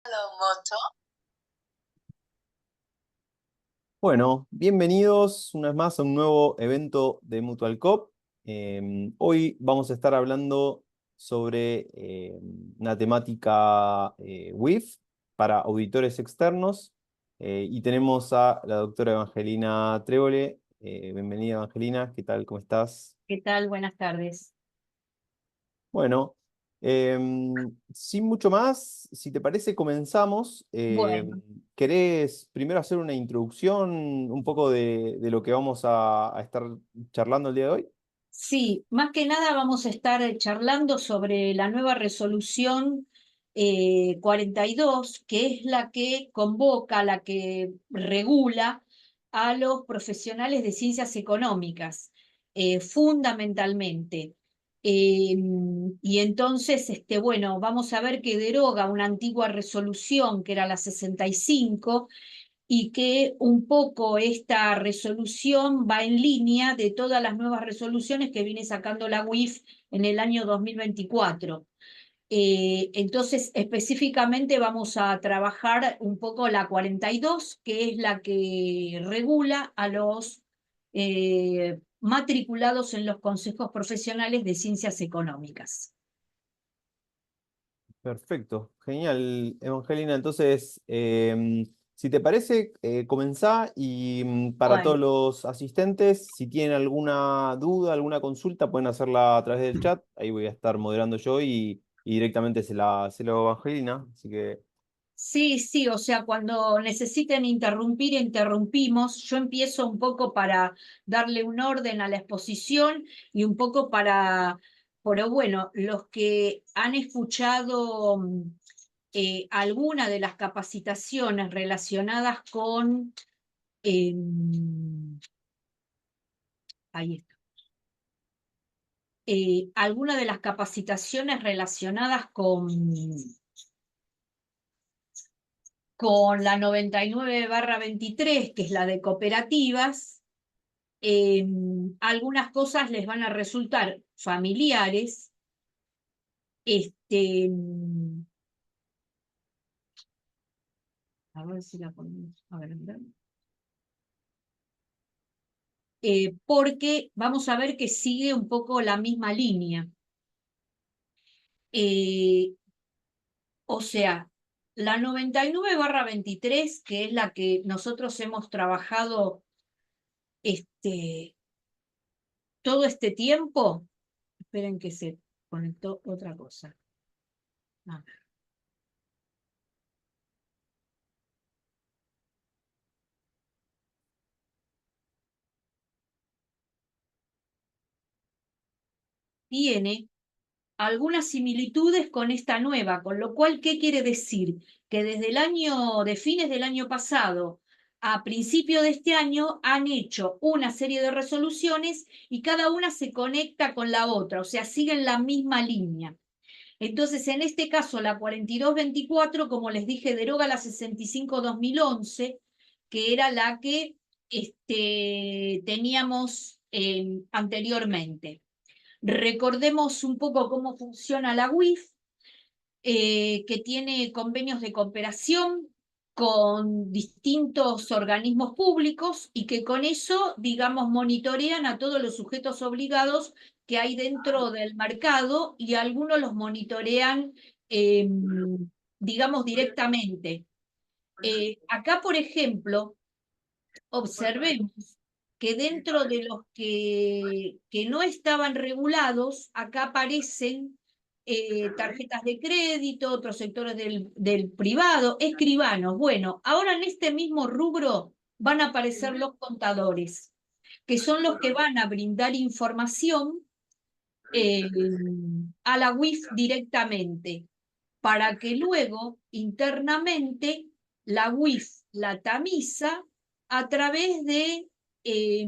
Moto. Bueno, bienvenidos una vez más a un nuevo evento de Mutual Coop. Hoy vamos a estar hablando sobre una temática WIF para auditores externos y tenemos a la doctora Evangelina Trébole. Bienvenida, Evangelina, ¿qué tal? ¿Cómo estás? ¿Qué tal? Buenas tardes. Bueno, sin mucho más, si te parece, comenzamos. Bueno, ¿Querés primero hacer una introducción un poco de lo que vamos a estar charlando el día de hoy? sí, más que nada vamos a estar charlando sobre la nueva resolución 42, que es la que convoca, la que regula a los profesionales de ciencias económicas, fundamentalmente. Eh, y entonces, bueno, vamos a ver que deroga una antigua resolución que era la 65 y que un poco esta resolución va en línea de todas las nuevas resoluciones que viene sacando la UIF en el año 2024. Entonces, específicamente vamos a trabajar un poco la 42, que es la que regula a los matriculados en los consejos profesionales de ciencias económicas. Perfecto, genial, Evangelina. Entonces, si te parece, comenzá y para todos Bueno. los asistentes, si tienen alguna duda, alguna consulta, pueden hacerla a través del chat. Ahí voy a estar moderando yo y directamente se lo hago a Evangelina. Así que Sí, sí, o sea, cuando necesiten interrumpir, interrumpimos. Yo empiezo un poco para darle un orden a la exposición y un poco pero bueno, los que han escuchado alguna de las capacitaciones relacionadas con, ahí está, alguna de las capacitaciones relacionadas con la 99/23, que es la de cooperativas. Algunas cosas les van a resultar familiares. Este, a ver si la ponemos, a ver, porque vamos a ver que sigue un poco la misma línea. Eh, o sea, la 99/23, que es la que nosotros hemos trabajado todo este tiempo. Esperen que se conectó otra cosa. A ver. Tiene algunas similitudes con esta nueva, con lo cual, ¿qué quiere decir? Que desde de fines del año pasado a principio de este año han hecho una serie de resoluciones y cada una se conecta con la otra, o sea, siguen la misma línea. Entonces, en este caso, la 42/24, como les dije, deroga la 65/2011, que era la que teníamos anteriormente. Recordemos un poco cómo funciona la UIF, que tiene convenios de cooperación con distintos organismos públicos y que con eso, digamos, monitorean a todos los sujetos obligados que hay dentro del mercado y algunos los monitorean, eh, digamos, directamente. Acá, por ejemplo, observemos que dentro de los que no estaban regulados, acá aparecen tarjetas de crédito, otros sectores del privado, escribanos. Bueno, ahora en este mismo rubro van a aparecer los contadores, que son los que van a brindar información eh, a la UIF directamente, para que luego internamente la UIF la tamiza a través de eh,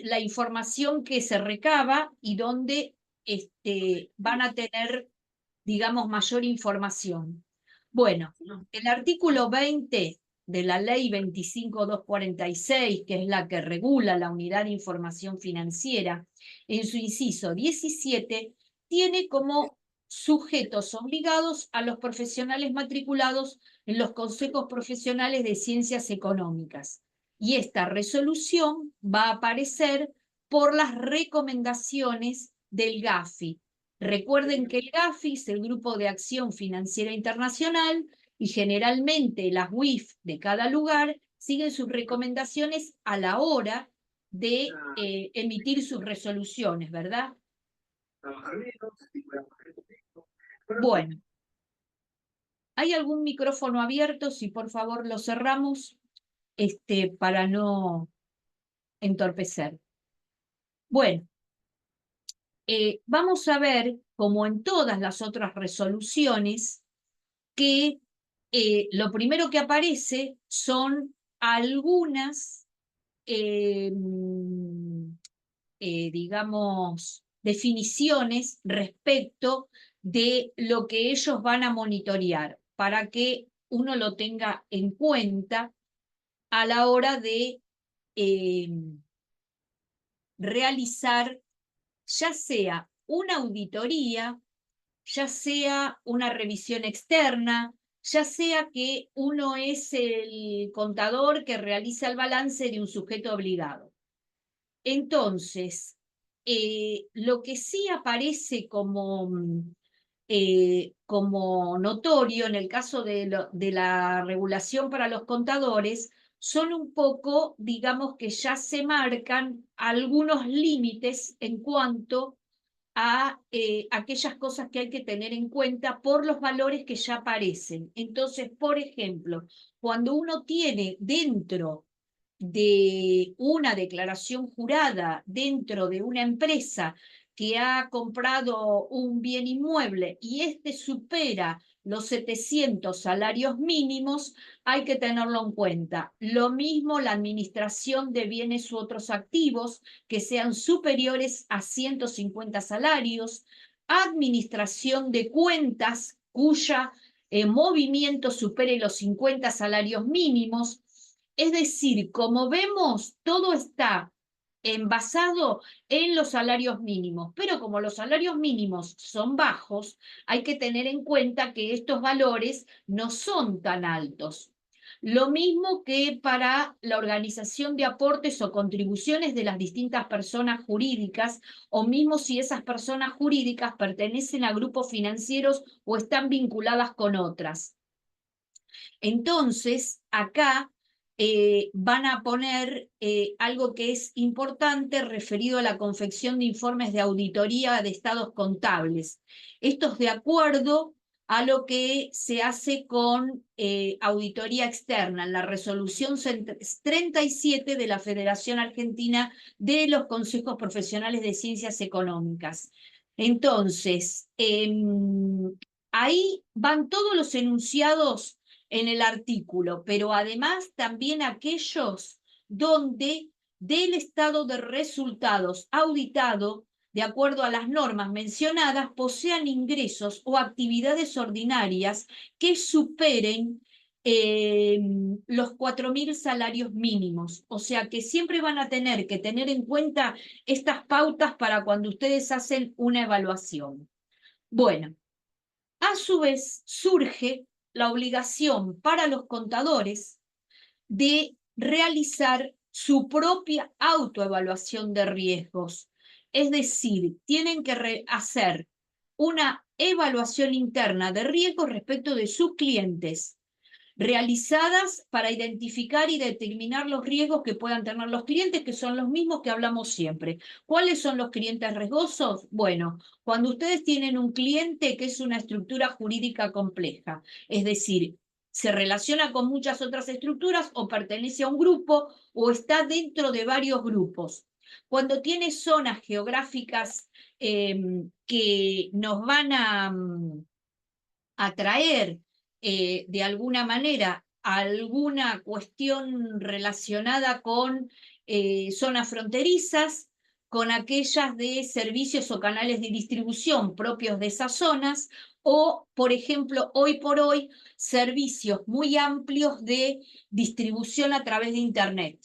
la información que se recaba y donde van a tener, digamos, mayor información. Bueno, el artículo 20 de la ley 25.246, que es la que regula la unidad de información financiera, en su inciso 17, tiene como sujetos obligados a los profesionales matriculados en los consejos profesionales de ciencias económicas. Y esta resolución va a aparecer por las recomendaciones del GAFI. Recuerden que el GAFI es el Grupo de Acción Financiera Internacional y generalmente las WIF de cada lugar siguen sus recomendaciones a la hora de emitir sus resoluciones, ¿verdad? Bueno, ¿hay algún micrófono abierto? Si por favor lo cerramos, para no entorpecer. Bueno, vamos a ver, como en todas las otras resoluciones, que lo primero que aparece son algunas, digamos, definiciones respecto de lo que ellos van a monitorear, para que uno lo tenga en cuenta a la hora de realizar ya sea una auditoría, ya sea una revisión externa, ya sea que uno es el contador que realiza el balance de un sujeto obligado. Entonces, lo que sí aparece como notorio en el caso de la regulación para los contadores son un poco, digamos que ya se marcan algunos límites en cuanto a aquellas cosas que hay que tener en cuenta por los valores que ya aparecen. Entonces, por ejemplo, cuando uno tiene dentro de una declaración jurada dentro de una empresa que ha comprado un bien inmueble y este supera los 700 salarios mínimos, hay que tenerlo en cuenta. Lo mismo la administración de bienes u otros activos que sean superiores a 150 salarios, administración de cuentas cuya movimiento supere los 50 salarios mínimos. Es decir, como vemos, todo está envasado en los salarios mínimos, pero como los salarios mínimos son bajos, hay que tener en cuenta que estos valores no son tan altos. Lo mismo que para la organización de aportes o contribuciones de las distintas personas jurídicas, o mismo si esas personas jurídicas pertenecen a grupos financieros o están vinculadas con otras. Entonces, acá van a poner algo que es importante referido a la confección de informes de auditoría de estados contables. Esto es de acuerdo a lo que se hace con auditoría externa, en la resolución 37 de la Federación Argentina de los Consejos Profesionales de Ciencias Económicas. Entonces, ahí van todos los enunciados en el artículo, pero además también aquellos donde del estado de resultados auditado, de acuerdo a las normas mencionadas, posean ingresos o actividades ordinarias que superen los 4.000 salarios mínimos. O sea que siempre van a tener que tener en cuenta estas pautas para cuando ustedes hacen una evaluación. Bueno, a su vez surge la obligación para los contadores de realizar su propia autoevaluación de riesgos. Es decir, tienen que hacer una evaluación interna de riesgos respecto de sus clientes, realizadas para identificar y determinar los riesgos que puedan tener los clientes, que son los mismos que hablamos siempre. ¿Cuáles son los clientes riesgosos? Bueno, cuando ustedes tienen un cliente que es una estructura jurídica compleja, es decir, se relaciona con muchas otras estructuras o pertenece a un grupo o está dentro de varios grupos. Cuando tiene zonas geográficas que nos van a atraer de alguna manera alguna cuestión relacionada con zonas fronterizas, con aquellas de servicios o canales de distribución propios de esas zonas, o, por ejemplo, hoy por hoy, servicios muy amplios de distribución a través de Internet.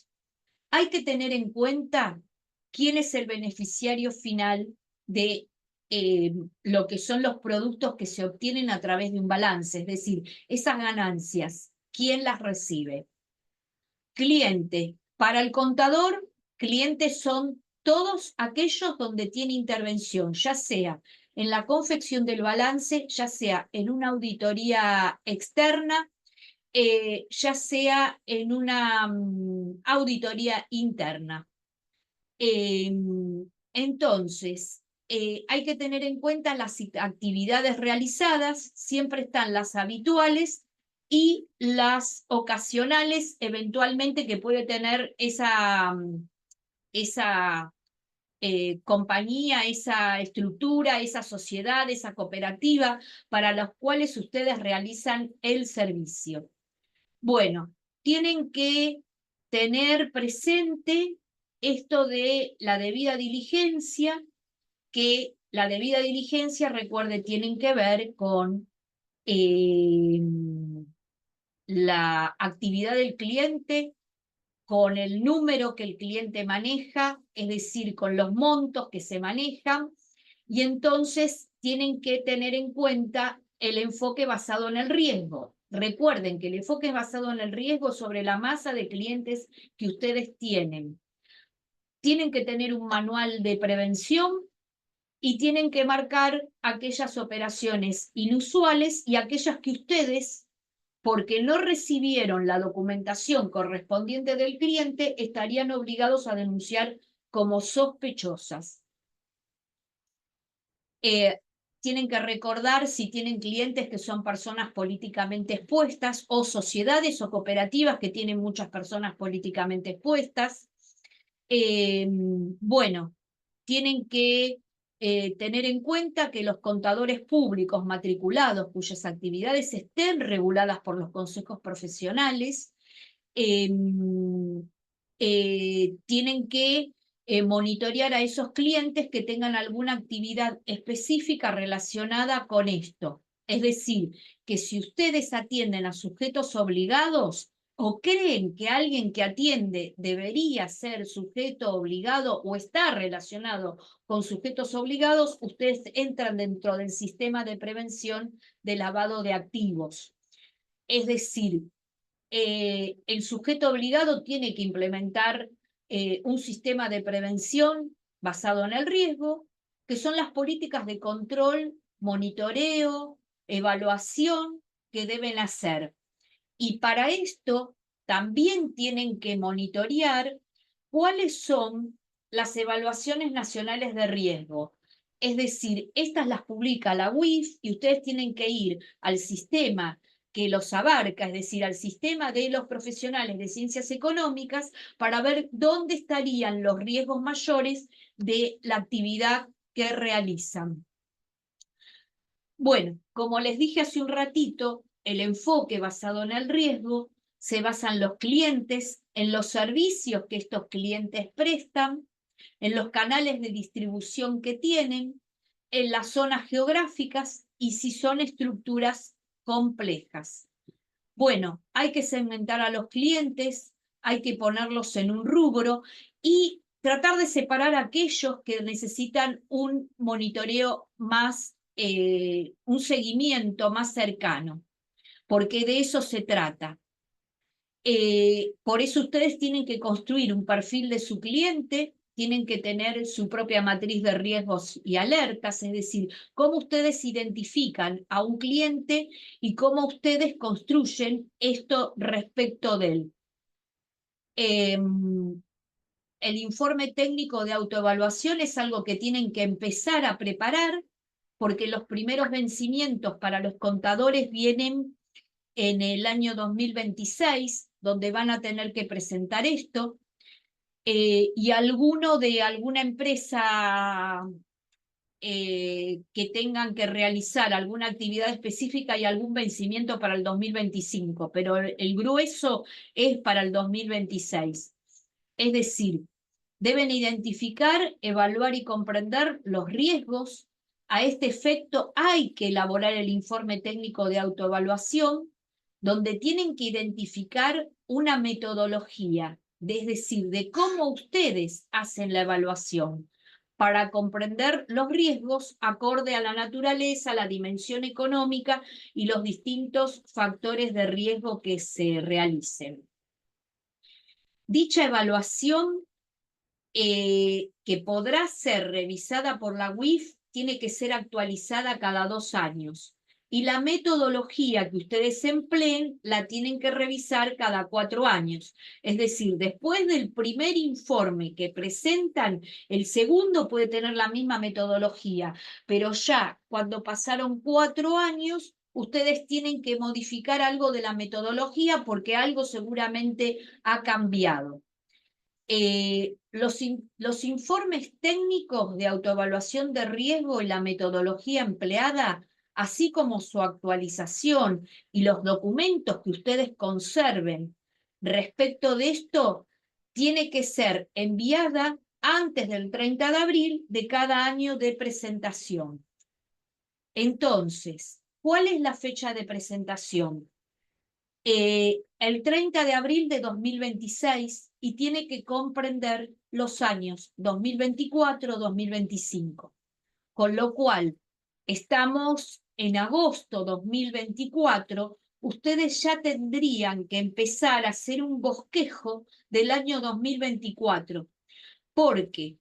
Hay que tener en cuenta quién es el beneficiario final de lo que son los productos que se obtienen a través de un balance, es decir, esas ganancias, ¿quién las recibe? Cliente. Para el contador, clientes son todos aquellos donde tiene intervención, ya sea en la confección del balance, ya sea en una auditoría externa, ya sea en una auditoría interna. Entonces, hay que tener en cuenta las actividades realizadas, siempre están las habituales y las ocasionales, eventualmente, que puede tener esa compañía, esa estructura, esa sociedad, esa cooperativa, para las cuales ustedes realizan el servicio. Bueno, tienen que tener presente esto de la debida diligencia, que la debida diligencia, recuerde, tienen que ver con la actividad del cliente, con el número que el cliente maneja, es decir, con los montos que se manejan, y entonces tienen que tener en cuenta el enfoque basado en el riesgo. Recuerden que el enfoque es basado en el riesgo sobre la masa de clientes que ustedes tienen. Tienen que tener un manual de prevención y tienen que marcar aquellas operaciones inusuales y aquellas que ustedes, porque no recibieron la documentación correspondiente del cliente, estarían obligados a denunciar como sospechosas. Tienen que recordar si tienen clientes que son personas políticamente expuestas o sociedades o cooperativas que tienen muchas personas políticamente expuestas. Bueno, tienen que tener en cuenta que los contadores públicos matriculados cuyas actividades estén reguladas por los consejos profesionales tienen que monitorear a esos clientes que tengan alguna actividad específica relacionada con esto. Es decir, que si ustedes atienden a sujetos obligados o creen que alguien que atiende debería ser sujeto obligado o está relacionado con sujetos obligados, ustedes entran dentro del sistema de prevención de lavado de activos. Es decir, el sujeto obligado tiene que implementar un sistema de prevención basado en el riesgo, que son las políticas de control, monitoreo, evaluación que deben hacer. Y para esto también tienen que monitorear cuáles son las evaluaciones nacionales de riesgo. Es decir, estas las publica la UIF y ustedes tienen que ir al sistema que los abarca, es decir, al sistema de los profesionales de ciencias económicas, para ver dónde estarían los riesgos mayores de la actividad que realizan. Bueno, como les dije hace un ratito, el enfoque basado en el riesgo se basa en los clientes, en los servicios que estos clientes prestan, en los canales de distribución que tienen, en las zonas geográficas y si son estructuras complejas. Bueno, hay que segmentar a los clientes, hay que ponerlos en un rubro y tratar de separar a aquellos que necesitan un monitoreo más, un seguimiento más cercano, porque de eso se trata. Por eso ustedes tienen que construir un perfil de su cliente, tienen que tener su propia matriz de riesgos y alertas, es decir, cómo ustedes identifican a un cliente y cómo ustedes construyen esto respecto de él. El informe técnico de autoevaluación es algo que tienen que empezar a preparar, porque los primeros vencimientos para los contadores vienen en el año 2026, donde van a tener que presentar esto, y alguno de alguna empresa que tengan que realizar alguna actividad específica y algún vencimiento para el 2025, pero el grueso es para el 2026. Es decir, deben identificar, evaluar y comprender los riesgos. A este efecto hay que elaborar el informe técnico de autoevaluación, donde tienen que identificar una metodología, es decir, de cómo ustedes hacen la evaluación. para comprender los riesgos acorde a la naturaleza, la dimensión económica y los distintos factores de riesgo que se realicen. Dicha evaluación, que podrá ser revisada por la UIF, tiene que ser actualizada cada 2 años. Y la metodología que ustedes empleen la tienen que revisar cada 4 años. Es decir, después del primer informe que presentan, el segundo puede tener la misma metodología, pero ya cuando pasaron 4 años, ustedes tienen que modificar algo de la metodología porque algo seguramente ha cambiado. Los informes técnicos de autoevaluación de riesgo y la metodología empleada, así como su actualización y los documentos que ustedes conserven respecto de esto, tiene que ser enviada antes del 30 de abril de cada año de presentación. Entonces, ¿cuál es la fecha de presentación? El 30 de abril de 2026 y tiene que comprender los años 2024-2025. Con lo cual, estamos en agosto 2024, ustedes ya tendrían que empezar a hacer un bosquejo del año 2024, porque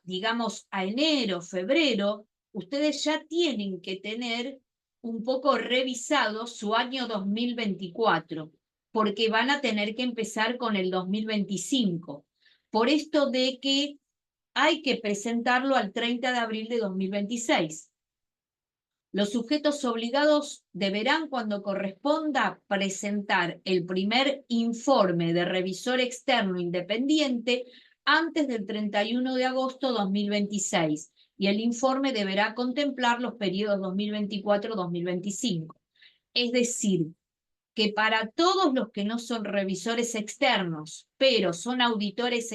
digamos, a enero, febrero, ustedes ya tienen que tener un poco revisado su año 2024, porque van a tener que empezar con el 2025. Por esto de que hay que presentarlo al 30 de abril de 2026. Los sujetos obligados deberán, cuando corresponda, presentar el primer informe de revisor externo independiente antes del 31 de agosto de 2026, y el informe deberá contemplar los periodos 2024-2025. Es decir, que para todos los que no son revisores externos, pero son auditores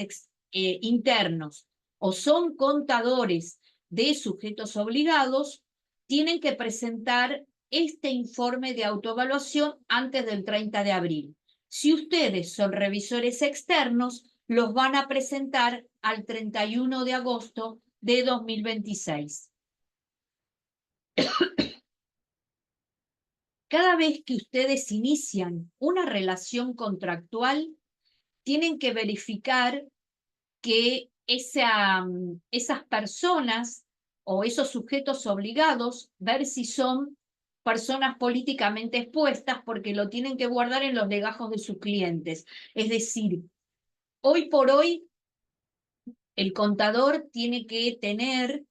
internos o son contadores de sujetos obligados, tienen que presentar este informe de autoevaluación antes del 30 de abril. Si ustedes son revisores externos, los van a presentar al 31 de agosto de 2026. Cada vez que ustedes inician una relación contractual, tienen que verificar que esas personas o esos sujetos obligados, ver si son personas políticamente expuestas, porque lo tienen que guardar en los legajos de sus clientes. Es decir, hoy por hoy, el contador tiene que tener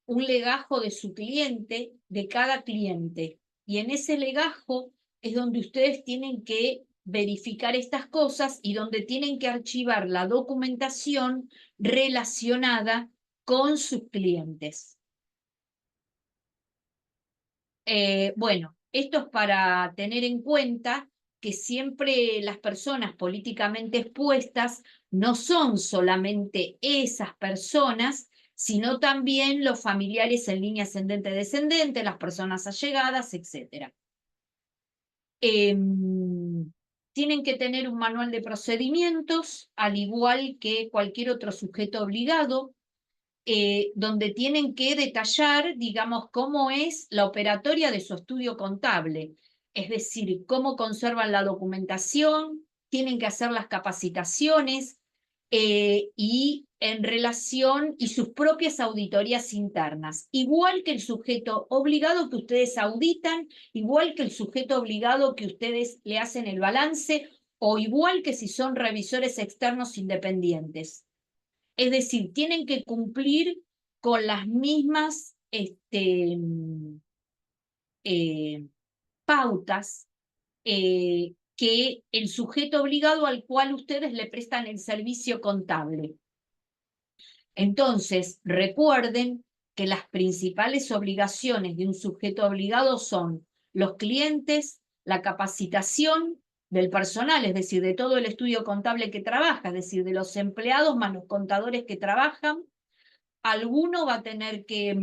un legajo de su cliente, de cada cliente, y en ese legajo es donde ustedes tienen que verificar estas cosas y donde tienen que archivar la documentación relacionada con sus clientes. Bueno, esto es para tener en cuenta que siempre las personas políticamente expuestas no son solamente esas personas, sino también los familiares en línea ascendente-descendente, las personas allegadas, etc. Tienen que tener un manual de procedimientos, al igual que cualquier otro sujeto obligado, donde tienen que detallar, digamos, cómo es la operatoria de su estudio contable, es decir, cómo conservan la documentación, tienen que hacer las capacitaciones y en relación y sus propias auditorías internas, igual que el sujeto obligado que ustedes auditan, igual que el sujeto obligado que ustedes le hacen el balance, o igual que si son revisores externos independientes. Es decir, tienen que cumplir con las mismas pautas que el sujeto obligado al cual ustedes le prestan el servicio contable. Entonces, recuerden que las principales obligaciones de un sujeto obligado son los clientes, la capacitación del personal, es decir, de todo el estudio contable que trabaja, es decir, de los empleados más los contadores que trabajan. Alguno va a tener que,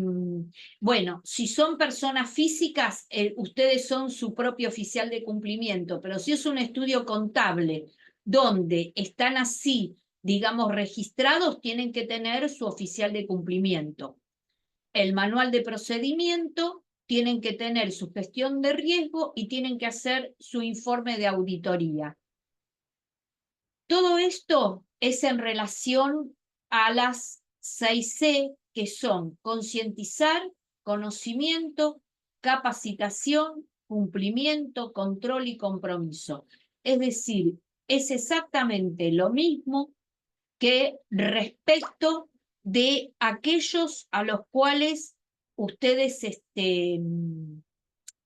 bueno, si son personas físicas, ustedes son su propio oficial de cumplimiento, pero si es un estudio contable donde están así digamos, registrados tienen que tener su oficial de cumplimiento. El manual de procedimiento, tienen que tener su gestión de riesgo y tienen que hacer su informe de auditoría. Todo esto es en relación a las 6C, que son concientizar, conocimiento, capacitación, cumplimiento, control y compromiso. Es decir, es exactamente lo mismo que respecto de aquellos a los cuales ustedes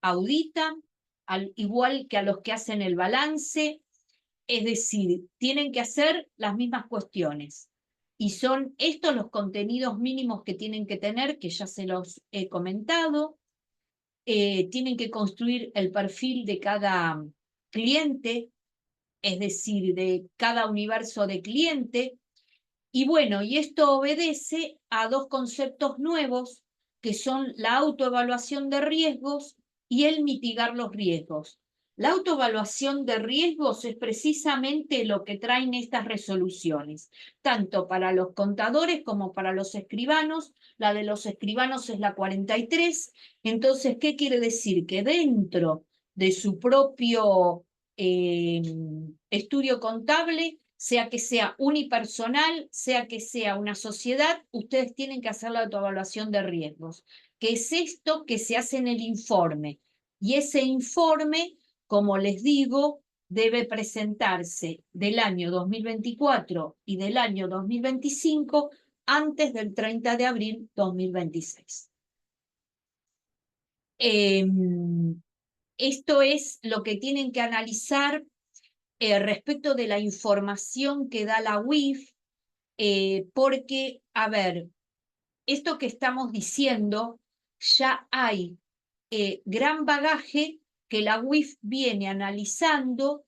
auditan, al igual que a los que hacen el balance. Es decir, tienen que hacer las mismas cuestiones. Y son estos los contenidos mínimos que tienen que tener, que ya se los he comentado. Tienen que construir el perfil de cada cliente, es decir, de cada universo de cliente. Y bueno, y esto obedece a dos conceptos nuevos, que son la autoevaluación de riesgos y el mitigar los riesgos. La autoevaluación de riesgos es precisamente lo que traen estas resoluciones, tanto para los contadores como para los escribanos. La de los escribanos es la 43. Entonces, ¿qué quiere decir? Que dentro de su propio estudio contable, sea que sea unipersonal, sea que sea una sociedad, ustedes tienen que hacer la autoevaluación de riesgos, que es esto que se hace en el informe. Y ese informe, como les digo, debe presentarse del año 2024 y del año 2025 antes del 30 de abril 2026. Esto es lo que tienen que analizar respecto de la información que da la UIF, porque, a ver, esto que estamos diciendo, ya hay gran bagaje que la UIF viene analizando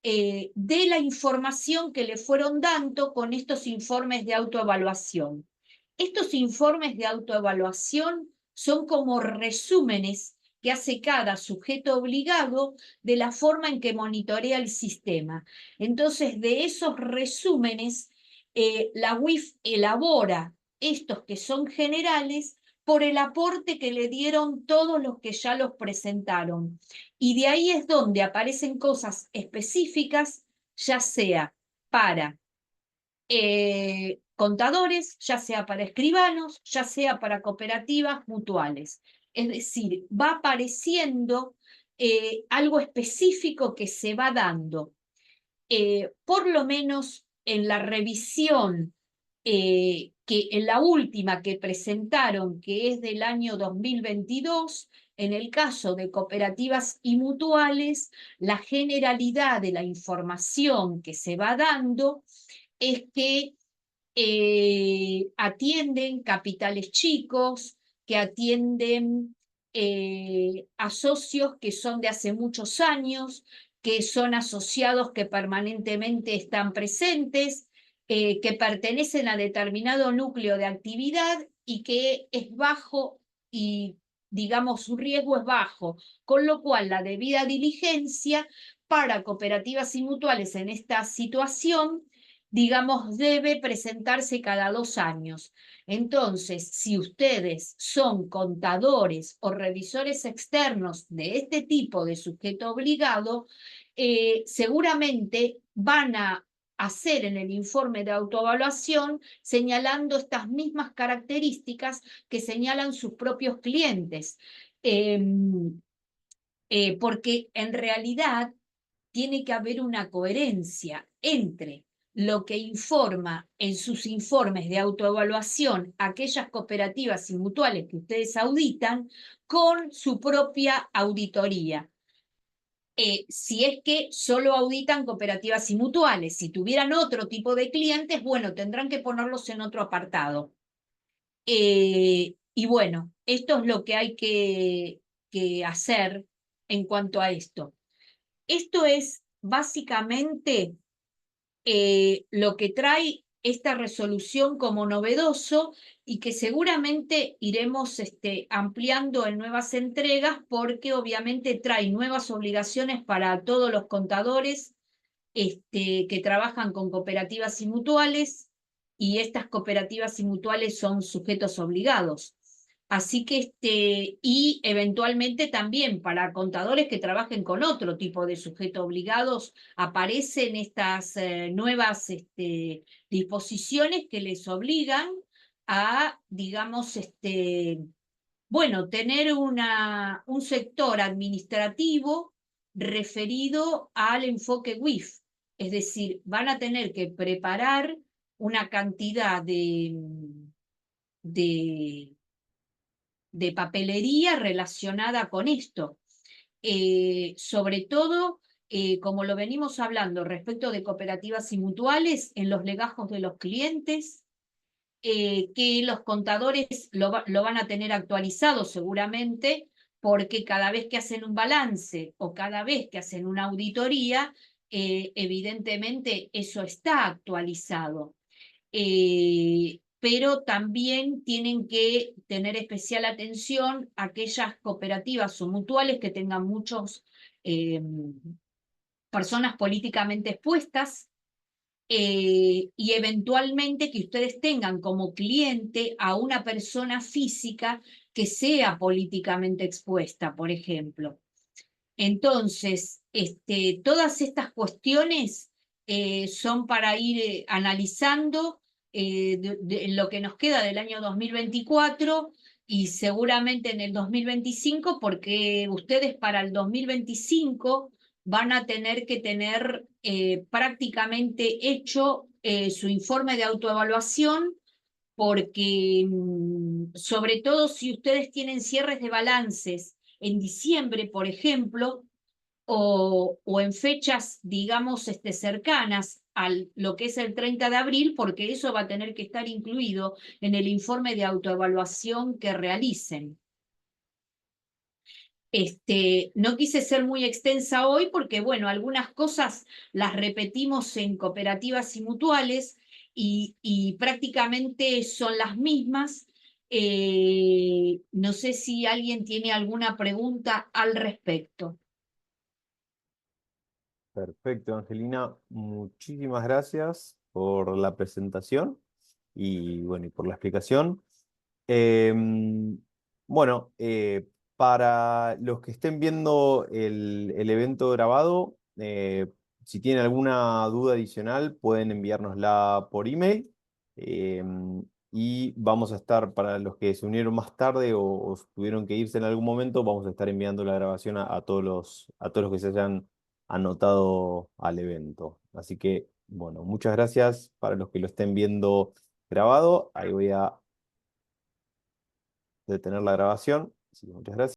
de la información que le fueron dando con estos informes de autoevaluación. Estos informes de autoevaluación son como resúmenes que hace cada sujeto obligado de la forma en que monitorea el sistema. Entonces, de esos resúmenes, la UIF elabora estos que son generales por el aporte que le dieron todos los que ya los presentaron. Y de ahí es donde aparecen cosas específicas, ya sea para contadores, ya sea para escribanos, ya sea para cooperativas mutuales. Es decir, va apareciendo algo específico que se va dando. Por lo menos en la revisión, que en la última que presentaron, que es del año 2022, en el caso de cooperativas y mutuales, la generalidad de la información que se va dando es que atienden capitales chicos, que atienden a socios que son de hace muchos años, que son asociados que permanentemente están presentes, que pertenecen a determinado núcleo de actividad y que es bajo y, digamos, su riesgo es bajo, con lo cual la debida diligencia para cooperativas y mutuales en esta situación, digamos, debe presentarse cada 2 años. Entonces, si ustedes son contadores o revisores externos de este tipo de sujeto obligado, seguramente van a hacer en el informe de autoevaluación señalando estas mismas características que señalan sus propios clientes. Porque en realidad tiene que haber una coherencia entre lo que informa en sus informes de autoevaluación aquellas cooperativas y mutuales que ustedes auditan con su propia auditoría. Si es que solo auditan cooperativas y mutuales, si tuvieran otro tipo de clientes, bueno, tendrán que ponerlos en otro apartado. Y bueno, esto es lo que hay que hacer en cuanto a esto. Esto es básicamente lo que trae esta resolución como novedoso y que seguramente iremos ampliando en nuevas entregas, porque obviamente trae nuevas obligaciones para todos los contadores que trabajan con cooperativas y mutuales, y estas cooperativas y mutuales son sujetos obligados. Así que, y eventualmente también para contadores que trabajen con otro tipo de sujetos obligados, aparecen estas nuevas disposiciones que les obligan a, digamos, bueno, tener un sector administrativo referido al enfoque WIF. Es decir, van a tener que preparar una cantidad de, de papelería relacionada con esto. Sobre todo, como lo venimos hablando respecto de cooperativas y mutuales, en los legajos de los clientes, que los contadores lo van a tener actualizado seguramente, porque cada vez que hacen un balance o cada vez que hacen una auditoría, evidentemente eso está actualizado. Pero también tienen que tener especial atención a aquellas cooperativas o mutuales que tengan muchos personas políticamente expuestas, y eventualmente que ustedes tengan como cliente a una persona física que sea políticamente expuesta, por ejemplo. Entonces, todas estas cuestiones son para ir analizando en lo que nos queda del año 2024 y seguramente en el 2025, porque ustedes para el 2025 van a tener que tener prácticamente hecho su informe de autoevaluación, porque sobre todo si ustedes tienen cierres de balances en diciembre, por ejemplo, o en fechas, digamos, cercanas a lo que es el 30 de abril, porque eso va a tener que estar incluido en el informe de autoevaluación que realicen. No quise ser muy extensa hoy porque, bueno, algunas cosas las repetimos en cooperativas y mutuales y prácticamente son las mismas. No sé si alguien tiene alguna pregunta al respecto. Perfecto, Angelina. Muchísimas gracias por la presentación y bueno, y por la explicación. Em, bueno, para los que estén viendo el evento grabado, si tienen alguna duda adicional, pueden enviárnosla por email. Y vamos a estar, para los que se unieron más tarde o tuvieron que irse en algún momento, vamos a estar enviando la grabación a todos los que se hayan anotado al evento. Así que, bueno, muchas gracias para los que lo estén viendo grabado. Ahí voy a detener la grabación. Así que muchas gracias.